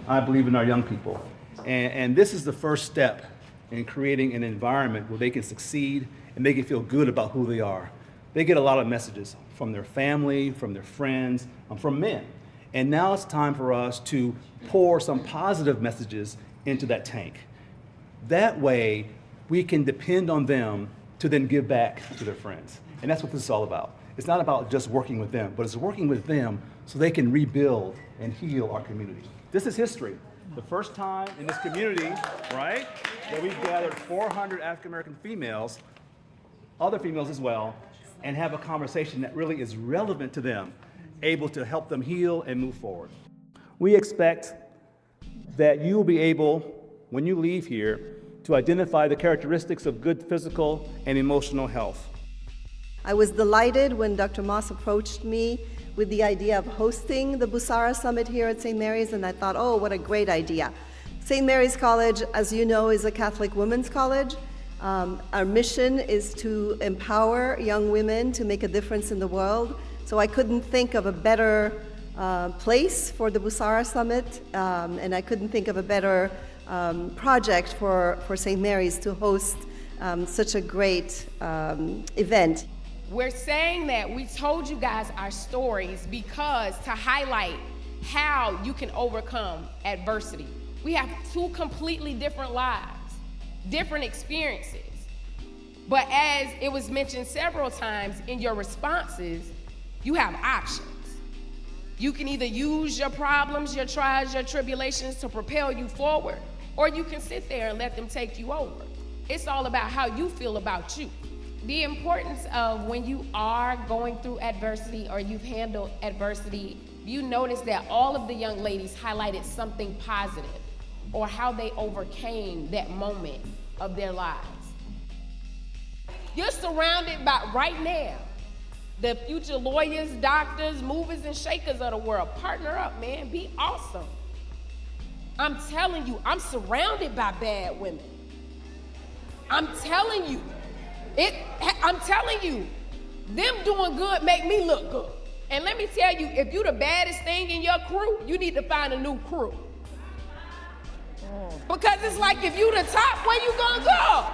I believe in our young people. And this is the first step in creating an environment where they can succeed and they can feel good about who they are. They get a lot of messages from their family, from their friends, from men. And now it's time for us to pour some positive messages into that tank. That way, we can depend on them to then give back to their friends. And that's what this is all about. It's not about just working with them, but it's working with them so they can rebuild and heal our community. This is history. The first time in this community, right, that we've gathered 400 African American females, other females as well, and have a conversation that really is relevant to them, able to help them heal and move forward. We expect that you will be able, when you leave here, to identify the characteristics of good physical and emotional health. I was delighted when Dr. Moss approached me with the idea of hosting the Busara Summit here at St. Mary's, and I thought, oh, what a great idea. St. Mary's College, as you know, is a Catholic women's college. Our mission is to empower young women to make a difference in the world. So I couldn't think of a better place for the Busara Summit, and I couldn't think of a better project for St. Mary's to host such a great event. We're saying that we told you guys our stories because to highlight how you can overcome adversity. We have two completely different lives, different experiences. But as it was mentioned several times in your responses, you have options. You can either use your problems, your trials, your tribulations to propel you forward, or you can sit there and let them take you over. It's all about how you feel about you. The importance of when you are going through adversity or you've handled adversity, you notice that all of the young ladies highlighted something positive or how they overcame that moment of their lives. You're surrounded by, right now, the future lawyers, doctors, movers, and shakers of the world. Partner up, man. Be awesome. I'm telling you, I'm surrounded by bad women. I'm telling you. I'm telling you, them doing good make me look good. And let me tell you, if you the baddest thing in your crew, you need to find a new crew. Because it's like if you the top, where you gonna go?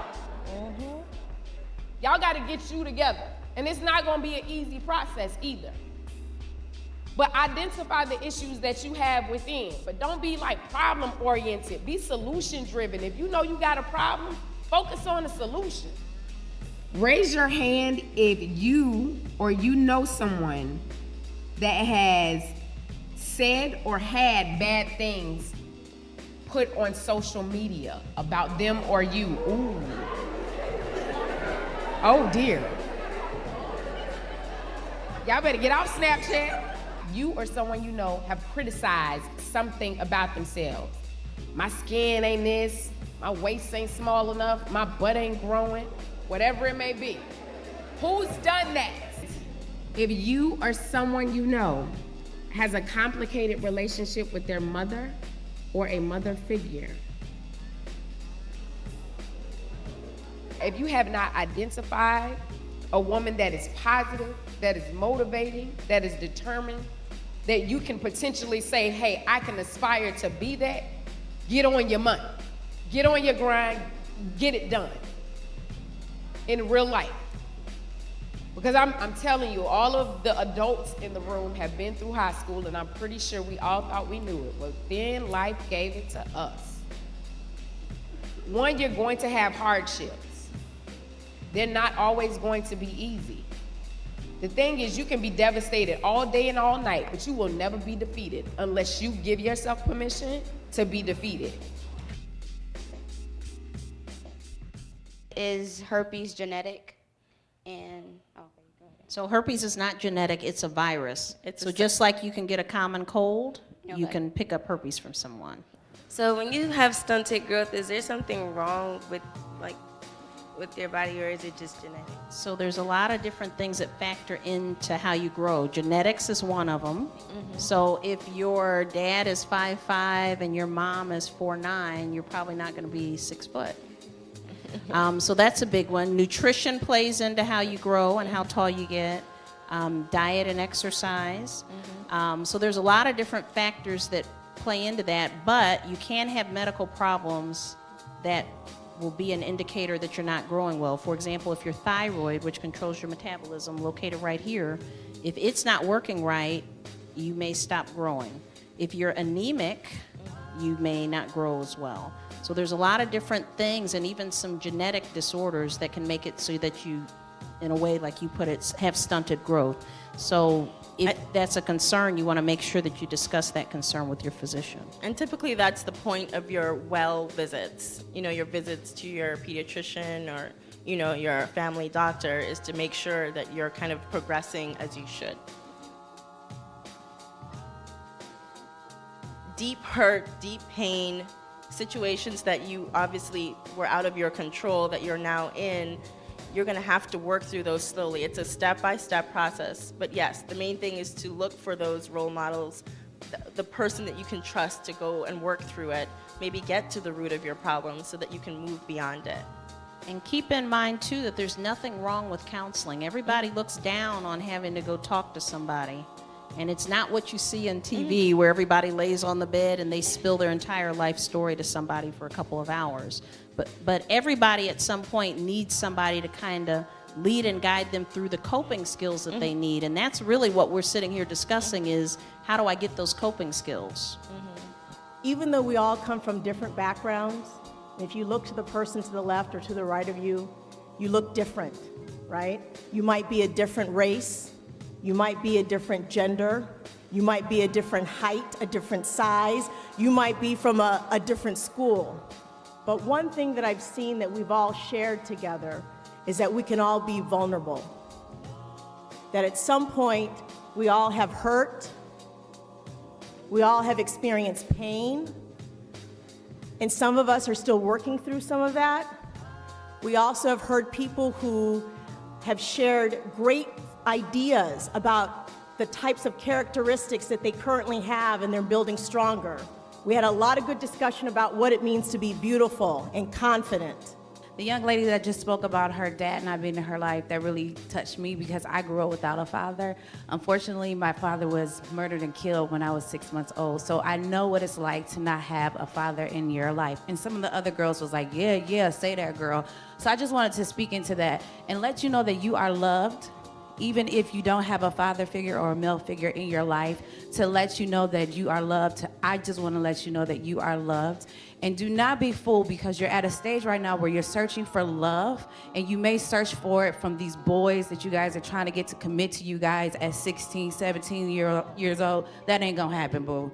Y'all gotta get you together. And it's not gonna be an easy process either. But identify the issues that you have within. But don't be like problem oriented, be solution driven. If you know you got a problem, focus on the solution. Raise your hand if you or you know someone that has said or had bad things put on social media about them or you. Ooh. Oh dear. Y'all better get off Snapchat. You or someone you know have criticized something about themselves. My skin ain't this, my waist ain't small enough, my butt ain't growing. Whatever it may be. Who's done that? If you or someone you know has a complicated relationship with their mother or a mother figure, if you have not identified a woman that is positive, that is motivating, that is determined, that you can potentially say, hey, I can aspire to be that, get on your money, get on your grind, get it done. In real life. Because I'm telling you, all of the adults in the room have been through high school, and I'm pretty sure we all thought we knew it, but then life gave it to us. One, you're going to have hardships. They're not always going to be easy. The thing is, you can be devastated all day and all night, but you will never be defeated unless you give yourself permission to be defeated. Is herpes genetic? And go ahead. So herpes is not genetic, it's a virus. So just like you can get a common cold, you can pick up herpes from someone. So when you have stunted growth, is there something wrong with your body, or is it just genetic? So there's a lot of different things that factor into how you grow. Genetics is one of them. So if your dad is 5'5" and your mom is 4'9", you're probably not going to be 6 foot. So that's a big one. Nutrition plays into how you grow and how tall you get. Diet and exercise. So there's a lot of different factors that play into that, but you can have medical problems that will be an indicator that you're not growing well. For example, if your thyroid, which controls your metabolism, located right here, if it's not working right, you may stop growing. If you're anemic, you may not grow as well. So there's a lot of different things and even some genetic disorders that can make it so that you, in a way, like you put it, have stunted growth. So if that's a concern, you want to make sure that you discuss that concern with your physician. And typically that's the point of your well visits, your visits to your pediatrician or, your family doctor, is to make sure that you're kind of progressing as you should. Deep hurt, deep pain, situations that you obviously were out of your control that you're now in, you're going to have to work through those slowly. It's a step-by-step process. But yes, the main thing is to look for those role models, the person that you can trust to go and work through it, maybe get to the root of your problem so that you can move beyond it. And keep in mind, too, that there's nothing wrong with counseling. Everybody looks down on having to go talk to somebody. And it's not what you see on TV where everybody lays on the bed and they spill their entire life story to somebody for a couple of hours. But everybody at some point needs somebody to kind of lead and guide them through the coping skills that they need. And that's really what we're sitting here discussing is, how do I get those coping skills? Even though we all come from different backgrounds, if you look to the person to the left or to the right of you, you look different, right? You might be a different race. You might be a different gender. You might be a different height, a different size. You might be from a different school. But one thing that I've seen that we've all shared together is that we can all be vulnerable. That at some point, we all have hurt. We all have experienced pain. And some of us are still working through some of that. We also have heard people who have shared great ideas about the types of characteristics that they currently have, and they're building stronger. We had a lot of good discussion about what it means to be beautiful and confident. The young lady that just spoke about her dad not being in her life, that really touched me because I grew up without a father. Unfortunately, my father was murdered and killed when I was 6 months old. So I know what it's like to not have a father in your life. And some of the other girls was like, yeah, say that, girl. So I just wanted to speak into that and let you know that you are loved, even if you don't have a father figure or a male figure in your life, to let you know that you are loved. I just want to let you know that you are loved. And do not be fooled, because you're at a stage right now where you're searching for love, and you may search for it from these boys that you guys are trying to get to commit to you guys at 16, 17 years old. That ain't gonna happen, boo.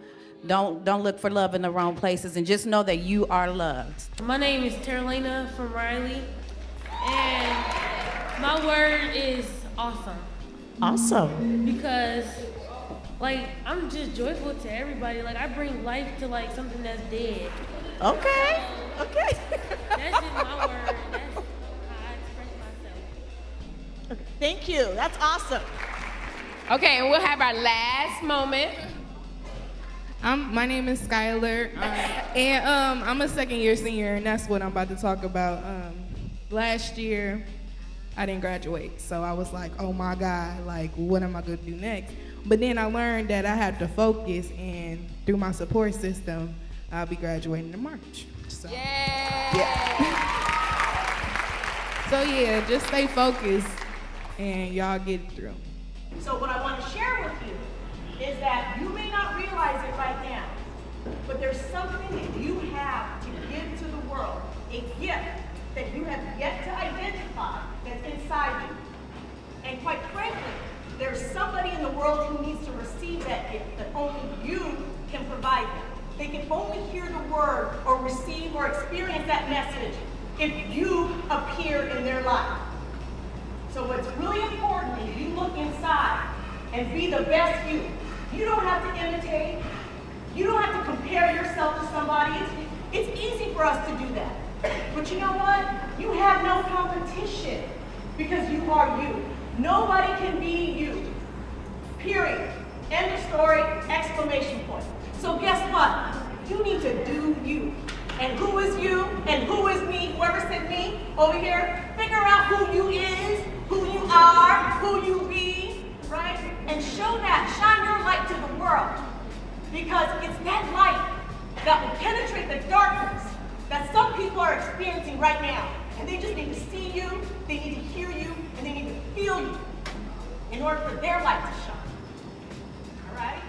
Don't look for love in the wrong places, and just know that you are loved. My name is Terlena from Riley, and my word is awesome. Awesome. Because, I'm just joyful to everybody. I bring life to, something that's dead. Okay. That's just my word. That's how I express myself. Okay. Thank you. That's awesome. Okay, and we'll have our last moment. My name is Skylar, and I'm a second-year senior, and that's what I'm about to talk about. Last year, I didn't graduate, so I was like, oh my God, what am I going to do next? But then I learned that I had to focus, and through my support system, I'll be graduating in March. So, So yeah, just stay focused, and y'all get it through. So what I want to share with you is that you may not realize it right now, but there's something that you have to give to the world, a gift that you have yet to identify that's inside you. And quite frankly, there's somebody in the world who needs to receive that gift that only you can provide them. They can only hear the word or receive or experience that message if you appear in their life. So what's really important is you look inside and be the best you. You don't have to imitate. You don't have to compare yourself to somebody. It's easy for us to do that. But you know what? You have no competition because you are you. Nobody can be you. Period. End of story, exclamation point. So guess what? You need to do you. And who is you? And who is me? Whoever said me over here, figure out who you is, who you are, who you be, right? And show that, shine your light to the world. Because it's that light that will penetrate the darkness that some people are experiencing right now. And they just need to see you, they need to hear you, and they need to feel you in order for their light to shine. All right?